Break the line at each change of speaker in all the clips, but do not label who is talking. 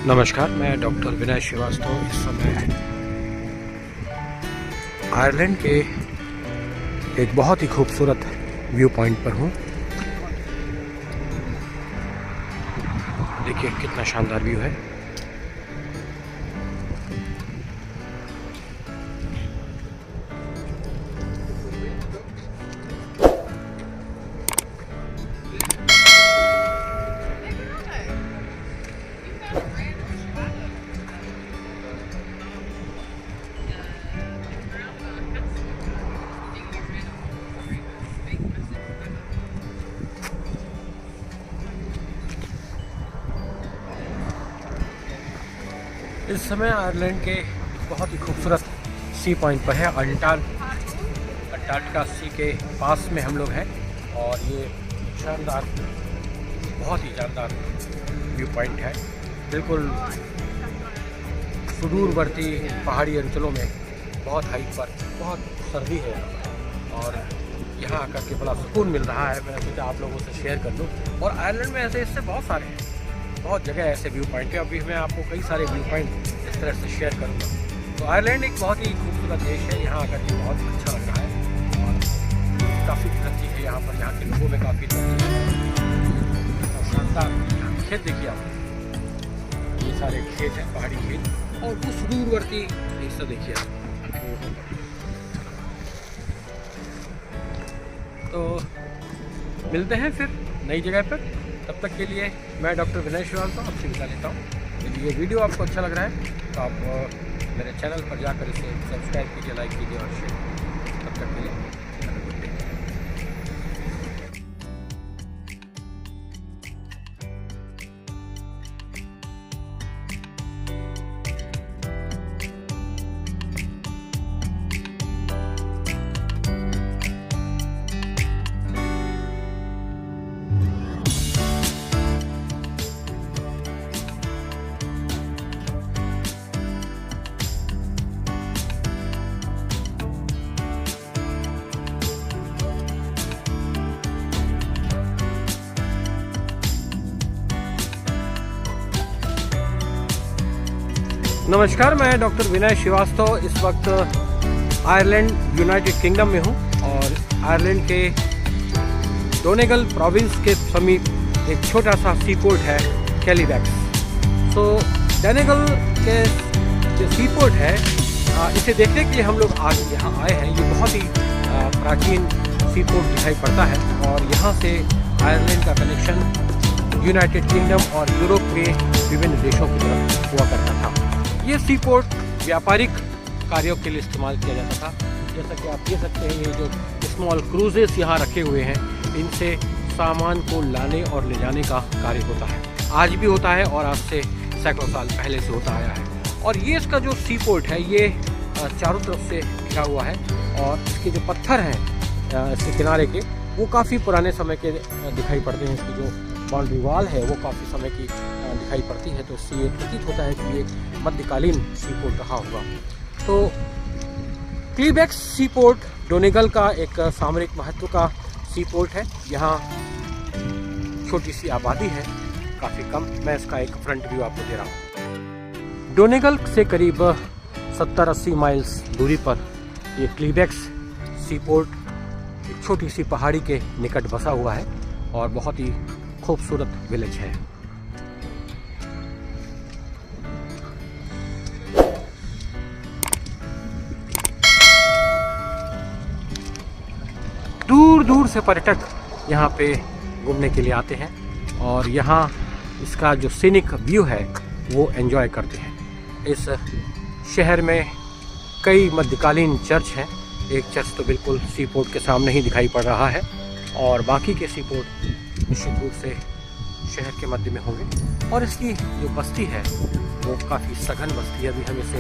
नमस्कार, मैं डॉक्टर विनय श्रीवास्तव इस समय आयरलैंड के एक बहुत ही खूबसूरत व्यू पॉइंट पर हूँ। देखिए कितना शानदार व्यू है। इस समय आयरलैंड के बहुत ही खूबसूरत सी पॉइंट पर है। अंटार्कटिका सी के पास में हम लोग हैं और ये शानदार, बहुत ही शानदार व्यू पॉइंट है। बिल्कुल सुदूरवर्ती पहाड़ी अंचलों में बहुत हाइट पर बहुत सर्दी है और यहाँ आकर के बड़ा सुकून मिल रहा है। मैं सोचा आप लोगों से शेयर कर दूँ। और आयरलैंड में ऐसे इससे बहुत सारे हैं, बहुत जगह ऐसे व्यू पॉइंट है। अभी मैं आपको कई सारे व्यू पॉइंट इस तरह से शेयर करूँगा। तो आयरलैंड एक बहुत ही खूबसूरत देश है। यहाँ आकर के बहुत अच्छा लग रहा है और काफ़ी तरक्की है यहाँ पर। यहाँ के लोगों में काफ़ी तरक्की है और शानदार खेत देखिए आप, ये सारे खेत हैं, पहाड़ी खेत। और वो सुदूरवर्ती हिस्सा देखिए आप। तो मिलते हैं फिर नई जगह पर। तब तक के लिए मैं डॉक्टर विनय श्रीवास्तव आपसे विदा लेता हूँ। यदि ये वीडियो आपको अच्छा लग रहा है तो आप मेरे चैनल पर जाकर इसे सब्सक्राइब कीजिए, लाइक कीजिए और शेयर। तब तक के लिए नमस्कार, मैं डॉक्टर विनय श्रीवास्तव इस वक्त आयरलैंड यूनाइटेड किंगडम में हूँ और आयरलैंड के डोनेगल प्रोविंस के समीप एक छोटा सा सी पोर्ट है, कैलिफैक्स। तो डोनेगल के जो सी पोर्ट है, इसे देखने के लिए हम लोग आज यहाँ आए हैं। ये बहुत ही प्राचीन सी पोर्ट दिखाई पड़ता है और यहाँ से आयरलैंड का कनेक्शन यूनाइटेड किंगडम और यूरोप के विभिन्न देशों की तरफ हुआ करता था। ये सी पोर्ट व्यापारिक कार्यों के लिए इस्तेमाल किया जाता था। जैसा कि आप देख सकते हैं, ये जो स्मॉल क्रूजेस यहाँ रखे हुए हैं, इनसे सामान को लाने और ले जाने का कार्य होता है। आज भी होता है और आज से सैकड़ों साल पहले से होता आया है। और ये इसका जो सी पोर्ट है, ये चारों तरफ से घिरा हुआ है और इसके जो पत्थर हैं इसके किनारे के, वो काफ़ी पुराने समय के दिखाई पड़ते हैं। इसकी जो बाउंड्री वॉल है वो काफ़ी समय की दिखाई पड़ती है। तो इससे ये प्रतीत होता है कि ये मध्यकालीन सी पोर्ट रहा होगा। तो कैलिफैक्स सी पोर्ट डोनेगल का एक सामरिक महत्व का सी पोर्ट है। यहाँ छोटी सी आबादी है, काफ़ी कम। मैं इसका एक फ्रंट व्यू आपको दे रहा हूँ। डोनेगल से करीब 70-80 माइल्स दूरी पर ये कैलिफैक्स सी पोर्ट एक छोटी सी पहाड़ी के निकट बसा हुआ है और बहुत ही खूबसूरत विलेज है। दूर दूर से पर्यटक यहाँ पे घूमने के लिए आते हैं और यहाँ इसका जो सीनिक व्यू है वो एंजॉय करते हैं। इस शहर में कई मध्यकालीन चर्च हैं। एक चर्च तो बिल्कुल सी पोर्ट के सामने ही दिखाई पड़ रहा है और बाकी के सी पोर्ट निश्चित रूप से शहर के मध्य में होंगे। और इसकी जो बस्ती है वो काफ़ी सघन बस्ती है। अभी हम इसे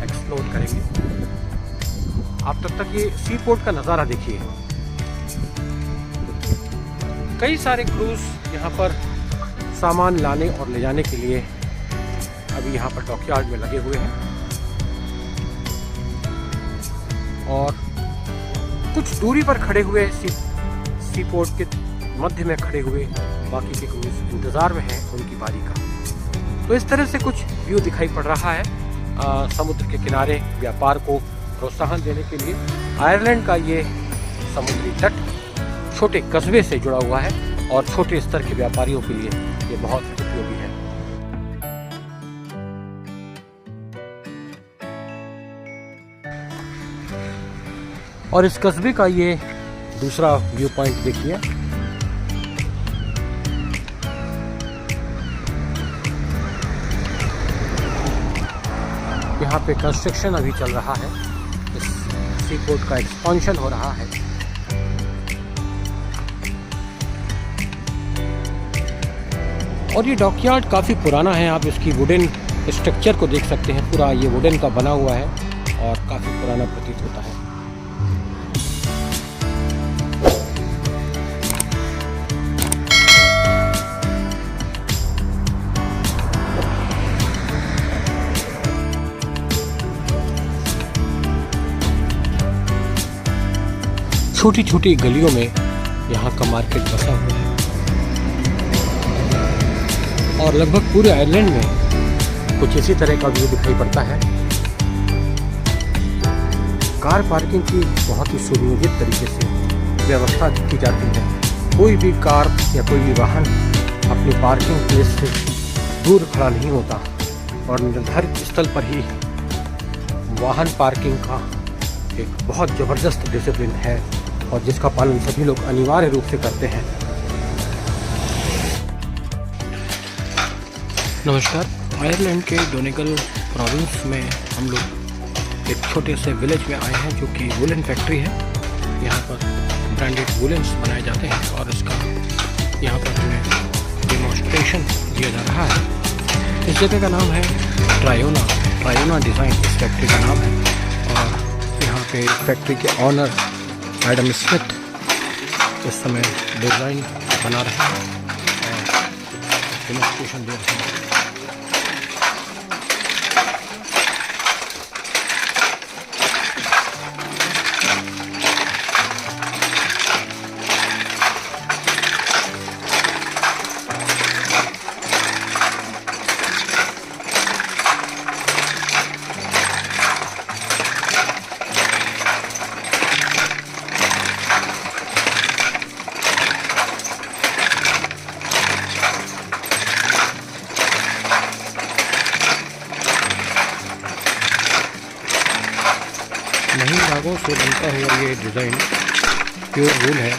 एक्सप्लोर करेंगे। आप तब तक ये सी पोर्ट का नज़ारा देखिए। कई सारे क्रूज यहाँ पर सामान लाने और ले जाने के लिए अभी यहाँ पर डॉकयार्ड में लगे हुए हैं और कुछ दूरी पर खड़े हुए सी पोर्ट के मध्य में खड़े हुए बाकी के क्रूज इंतज़ार में हैं उनकी बारी का। तो इस तरह से कुछ व्यू दिखाई पड़ रहा है। समुद्र के किनारे व्यापार को प्रोत्साहन देने के लिए आयरलैंड का ये समुद्री तट छोटे कस्बे से जुड़ा हुआ है और छोटे स्तर के व्यापारियों के लिए ये बहुत उपयोगी है। और इस कस्बे का ये दूसरा व्यू पॉइंट देखिए। यहाँ पे कंस्ट्रक्शन अभी चल रहा है, इस सी पोर्ट का एक्सपेंशन हो रहा है। और ये डॉकयार्ड काफ़ी पुराना है, आप इसकी वुडन स्ट्रक्चर को देख सकते हैं। पूरा ये वुडन का बना हुआ है और काफ़ी पुराना प्रतीत होता है। छोटी छोटी गलियों में यहाँ का मार्केट बसा हुआ है और लगभग पूरे आइलैंड में कुछ इसी तरह का व्यू दिखाई पड़ता है। कार पार्किंग की बहुत ही सुनियोजित तरीके से व्यवस्था की जाती है। कोई भी कार या कोई भी वाहन अपनी पार्किंग प्लेस से दूर खड़ा नहीं होता और निर्धारित स्थल पर ही वाहन पार्किंग का एक बहुत ज़बरदस्त डिसिप्लिन है और जिसका पालन सभी लोग अनिवार्य रूप से करते हैं। नमस्कार, आयरलैंड के डोनेगल प्रोविंस में हम लोग एक छोटे से विलेज में आए हैं जो कि वुलन फैक्ट्री है। यहाँ पर ब्रांडेड वुलन्स बनाए जाते हैं और इसका यहाँ पर हमें डेमोन्स्ट्रेशन दिया जा रहा है। इस जगह का नाम है ट्रायोना डिज़ाइन, इस फैक्ट्री का नाम है। और यहाँ पे फैक्ट्री के ऑनर एडम स्मिथ इस समय डिज़ाइन बना रहे हैं और डेमोन्स्ट्रेशन दे रहे हैं। महीन धागों से बनता हुआ ये डिज़ाइन प्योर वूल है।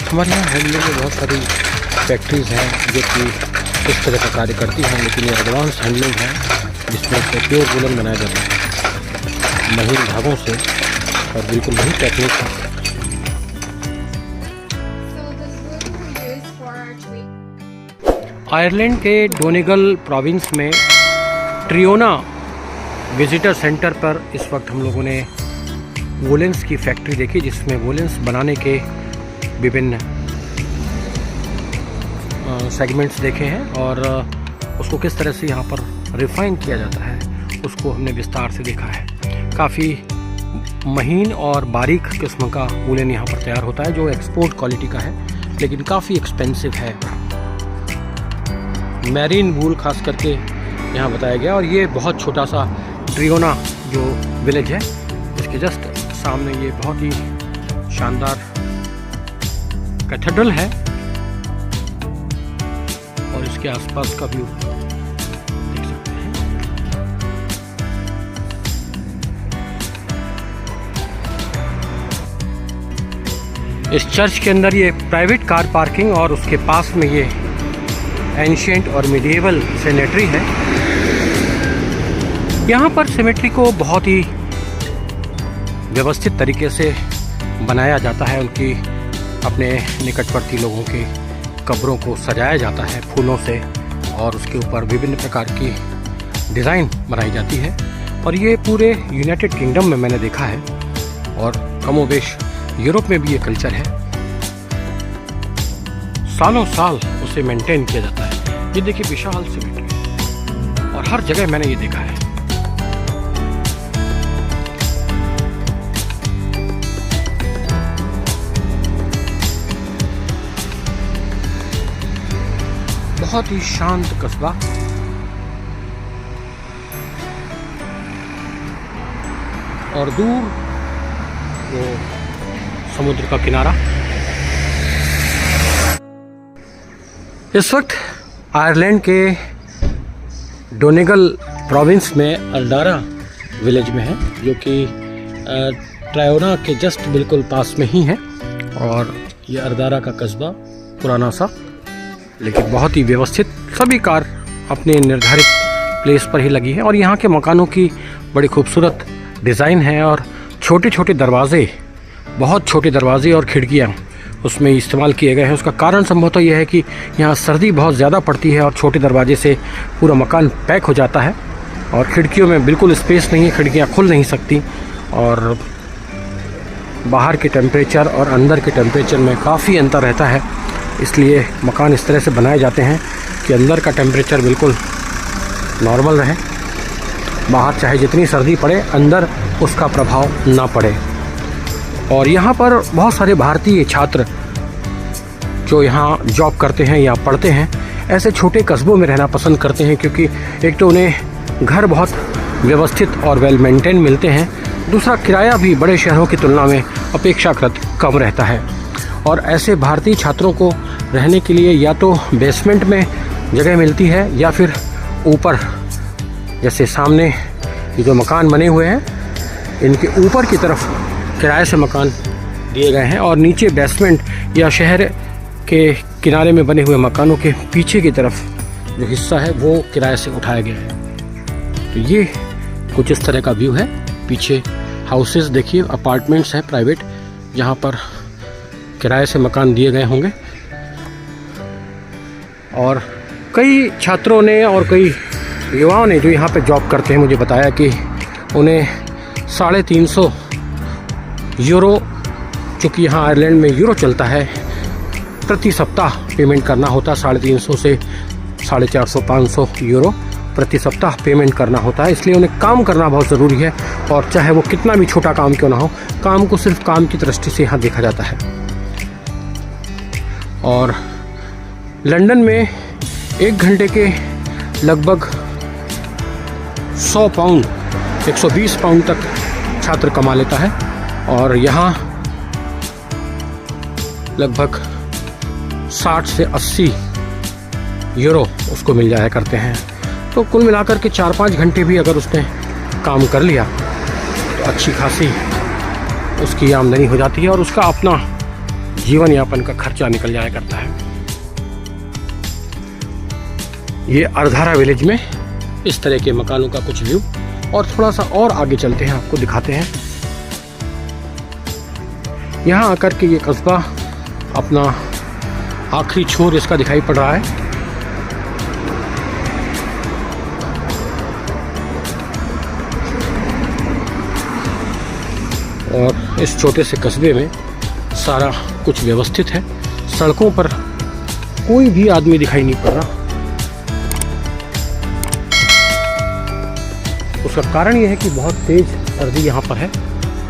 हमारे यहाँ हैंडलूम में बहुत सारी फैक्ट्रीज़ हैं जो कि इस तरह का कार्य करती हैं, लेकिन ये एडवांस हैंडलूम है जिसमें से प्योर वुलन बनाया जाता है महीन धागों से और बिल्कुल वही टेक्निक है। आयरलैंड के डोनेगल प्रोविंस में ट्रियोना विजिटर सेंटर पर इस वक्त हम लोगों ने वुलन्स की फैक्ट्री देखी, जिसमें वुलन्स बनाने के विभिन्न सेगमेंट्स देखे हैं और उसको किस तरह से यहाँ पर रिफ़ाइन किया जाता है उसको हमने विस्तार से देखा है। काफ़ी महीन और बारीक किस्म का वुलन यहाँ पर तैयार होता है जो एक्सपोर्ट क्वालिटी का है, लेकिन काफ़ी एक्सपेंसिव है। मैरीन वूल खास करके यहाँ बताया गया। और ये बहुत छोटा सा ट्रियोना जो विलेज है, इसके जस्ट सामने ये बहुत ही शानदार कैथेड्रल है और इसके आसपास का व्यू देख सकते हैं। इस चर्च के अंदर ये प्राइवेट कार पार्किंग और उसके पास में ये एंशिएंट और मिडिएवल सेनेटरी है। यहाँ पर सिमेट्री को बहुत ही व्यवस्थित तरीके से बनाया जाता है। उनकी अपने निकटवर्ती लोगों के कब्रों को सजाया जाता है फूलों से और उसके ऊपर विभिन्न प्रकार की डिज़ाइन बनाई जाती है। और ये पूरे यूनाइटेड किंगडम में मैंने देखा है और कमोबेश यूरोप में भी ये कल्चर है। सालों साल उसे मेंटेन किया जाता है। ये देखिए विशाल सिमेट्री और हर जगह मैंने ये देखा है। बहुत ही शांत कस्बा और दूर वो समुद्र का किनारा। इस वक्त आयरलैंड के डोनेगल प्रोविंस में अल्डारा विलेज में है, जो कि ट्रायोना के जस्ट बिल्कुल पास में ही है। और ये अल्डारा का कस्बा पुराना सा लेकिन बहुत ही व्यवस्थित, सभी कार अपने निर्धारित प्लेस पर ही लगी है। और यहाँ के मकानों की बड़ी खूबसूरत डिज़ाइन है और छोटे छोटे दरवाजे, बहुत छोटे दरवाजे और खिड़कियाँ उसमें इस्तेमाल किए गए हैं। उसका कारण संभवतः यह है कि यहाँ सर्दी बहुत ज़्यादा पड़ती है और छोटे दरवाजे से पूरा मकान पैक हो जाता है और खिड़कियों में बिल्कुल स्पेस नहीं है, खिड़कियाँ खुल नहीं सकती और बाहर के टेम्परेचर और अंदर के टेम्परेचर में काफ़ी अंतर रहता है। इसलिए मकान इस तरह से बनाए जाते हैं कि अंदर का टेम्परेचर बिल्कुल नॉर्मल रहे, बाहर चाहे जितनी सर्दी पड़े अंदर उसका प्रभाव ना पड़े। और यहाँ पर बहुत सारे भारतीय छात्र जो यहाँ जॉब करते हैं या पढ़ते हैं ऐसे छोटे कस्बों में रहना पसंद करते हैं, क्योंकि एक तो उन्हें घर बहुत व्यवस्थित और वेल मेंटेन मिलते हैं, दूसरा किराया भी बड़े शहरों की तुलना में अपेक्षाकृत कम रहता है। और ऐसे भारतीय छात्रों को रहने के लिए या तो बेसमेंट में जगह मिलती है या फिर ऊपर, जैसे सामने ये जो मकान बने हुए हैं इनके ऊपर की तरफ किराए से मकान दिए गए हैं और नीचे बेसमेंट या शहर के किनारे में बने हुए मकानों के पीछे की तरफ जो हिस्सा है वो किराए से उठाया गया है। तो ये कुछ इस तरह का व्यू है। पीछे हाउसेस देखिए, अपार्टमेंट्स हैं प्राइवेट, जहाँ पर किराए से मकान दिए गए होंगे। और कई छात्रों ने और कई युवाओं ने जो यहाँ पे जॉब करते हैं मुझे बताया कि उन्हें 350 यूरो, चूँकि यहाँ आयरलैंड में यूरो चलता है, प्रति सप्ताह पेमेंट करना होता है। 350 से 450 500 यूरो प्रति सप्ताह पेमेंट करना होता है। इसलिए उन्हें काम करना बहुत ज़रूरी है और चाहे वो कितना भी छोटा काम क्यों ना हो, काम को सिर्फ काम की दृष्टि से यहाँ देखा जाता है। और लंदन में 1 घंटे के लगभग 100 पाउंड 120 पाउंड तक छात्र कमा लेता है और यहाँ लगभग 60 से 80 यूरो उसको मिल जाया करते हैं। तो कुल मिलाकर के 4-5 घंटे भी अगर उसने काम कर लिया तो अच्छी खासी उसकी आमदनी हो जाती है और उसका अपना जीवन यापन का खर्चा निकल जाया करता है। ये अल्डारा विलेज में इस तरह के मकानों का कुछ व्यू। और थोड़ा सा और आगे चलते हैं, आपको दिखाते हैं। यहाँ आकर के ये कस्बा अपना आखिरी छोर इसका दिखाई पड़ रहा है। और इस छोटे से कस्बे में सारा कुछ व्यवस्थित है। सड़कों पर कोई भी आदमी दिखाई नहीं पड़ रहा। उसका कारण यह है कि बहुत तेज़ सर्दी यहाँ पर है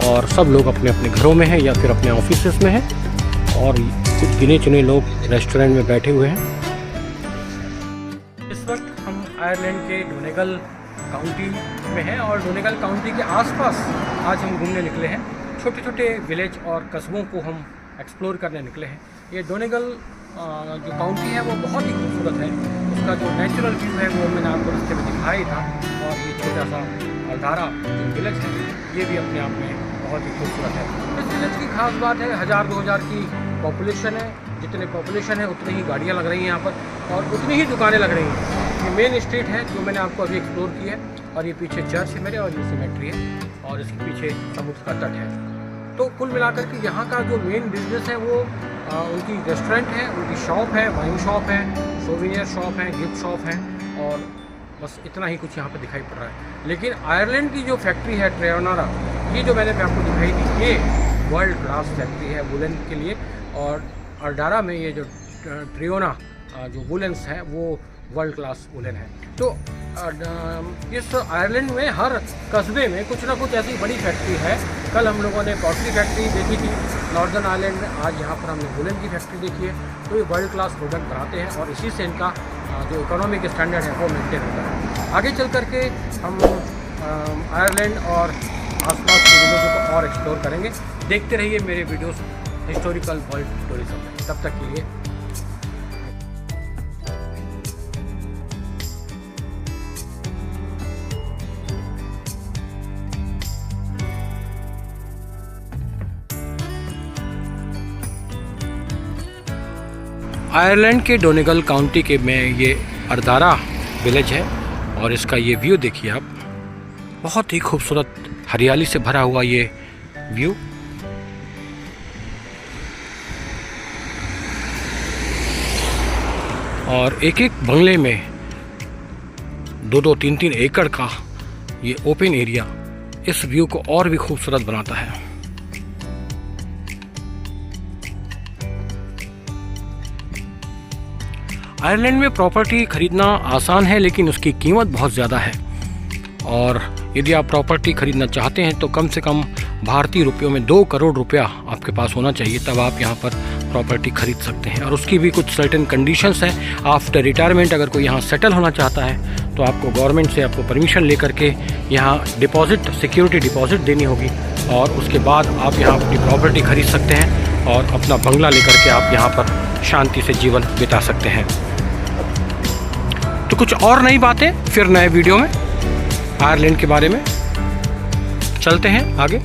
और सब लोग अपने अपने घरों में हैं या फिर अपने ऑफिसेस में हैं और कुछ गिने चुने लोग रेस्टोरेंट में बैठे हुए हैं। इस वक्त हम आयरलैंड के डोनेगल काउंटी में हैं और डोनेगल काउंटी के आसपास आज हम घूमने निकले हैं। छोटे छोटे विलेज और कस्बों को हम एक्सप्लोर करने निकले हैं। ये डोनेगल जो काउंटी है वो बहुत ही खूबसूरत है। उसका जो नेचुरल व्यू है वो मैंने आपको रास्ते में दिखाया ही था। और ये छोटा सा अल्डारा जो विलेज है ये भी अपने आप में बहुत ही खूबसूरत है। इस विलेज की खास बात है 1000-2000 की पॉपुलेशन है। जितने पॉपुलेशन है उतनी ही गाड़ियाँ लग रही हैं यहाँ पर और उतनी ही दुकानें लग रही हैं। ये मेन स्ट्रीट है जो मैंने आपको अभी एक्सप्लोर की है और ये पीछे चर्च है मेरे और ये सिमेट्री है और इसके पीछे समुद्र का तट है। तो कुल मिलाकर के यहाँ का जो मेन बिजनेस है वो उनकी रेस्टोरेंट है, उनकी शॉप है, वाइन शॉप है, सोविनियर शॉप है, गिफ्ट शॉप है और बस इतना ही कुछ यहाँ पे दिखाई पड़ रहा है। लेकिन आयरलैंड की जो फैक्ट्री है ट्रेयोनारा, ये जो मैंने आपको दिखाई थी, ये वर्ल्ड क्लास फैक्ट्री है वुलन के लिए। और अर्डारा में ये जो ट्रियोना जो वुलन्स है वो वर्ल्ड क्लास वुलन है। तो इस आयरलैंड में हर कस्बे में कुछ ना कुछ ऐसी बड़ी फैक्ट्री है। कल हम लोगों ने पॉटरी फैक्ट्री देखी थी नॉर्दर्न आयरलैंड में, आज यहाँ पर हमने वुलन की फैक्ट्री देखी है। तो ये वर्ल्ड क्लास प्रोडक्ट बनाते हैं और इसी से इनका जो इकोनॉमिक स्टैंडर्ड है वो मेंटेन होता है। आगे चल करके हम आयरलैंड और आसपास के विलेजों को और एक्सप्लोर करेंगे। देखते रहिए मेरे वीडियोस हिस्टोरिकल वर्ल्ड टूरिज्म में। तब तक के लिए आयरलैंड के डोनेगल काउंटी के में ये अर्डारा विलेज है और इसका ये व्यू देखिए आप, बहुत ही खूबसूरत हरियाली से भरा हुआ ये व्यू। और एक एक बंगले में 2-2, 3-3 एकड़ का ये ओपन एरिया इस व्यू को और भी खूबसूरत बनाता है। आयरलैंड में प्रॉपर्टी खरीदना आसान है लेकिन उसकी कीमत बहुत ज़्यादा है और यदि आप प्रॉपर्टी खरीदना चाहते हैं तो कम से कम भारतीय रुपयों में 2 करोड़ रुपया आपके पास होना चाहिए, तब आप यहाँ पर प्रॉपर्टी खरीद सकते हैं। और उसकी भी कुछ सर्टेन कंडीशंस हैं। आफ्टर रिटायरमेंट अगर कोई यहाँ सेटल होना चाहता है तो आपको गवर्नमेंट से आपको परमिशन लेकर के यहाँ डिपॉजिट, सिक्योरिटी डिपॉजिट देनी होगी और उसके बाद आप यहाँ अपनी प्रॉपर्टी खरीद सकते हैं और अपना बंगला लेकर के आप यहाँ पर शांति से जीवन बिता सकते हैं। तो कुछ और नई बातें फिर नए वीडियो में आयरलैंड के बारे में चलते हैं आगे।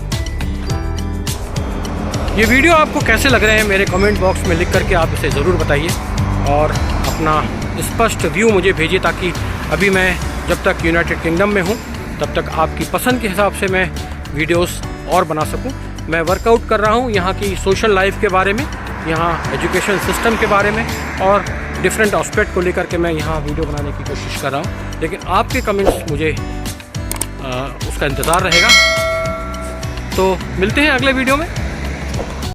ये वीडियो आपको कैसे लग रहे हैं मेरे कमेंट बॉक्स में लिख करके आप इसे ज़रूर बताइए और अपना स्पष्ट व्यू मुझे भेजिए, ताकि अभी मैं जब तक यूनाइटेड किंगडम में हूँ तब तक आपकी पसंद के हिसाब से मैं वीडियोस और बना सकूँ। मैं वर्कआउट कर रहा हूँ यहाँ की सोशल लाइफ के बारे में, यहाँ एजुकेशन सिस्टम के बारे में और डिफरेंट एस्पेक्ट को लेकर के मैं यहाँ वीडियो बनाने की कोशिश कर रहा हूँ। लेकिन आपके कमेंट्स मुझे उसका इंतज़ार रहेगा। तो मिलते हैं अगले वीडियो में।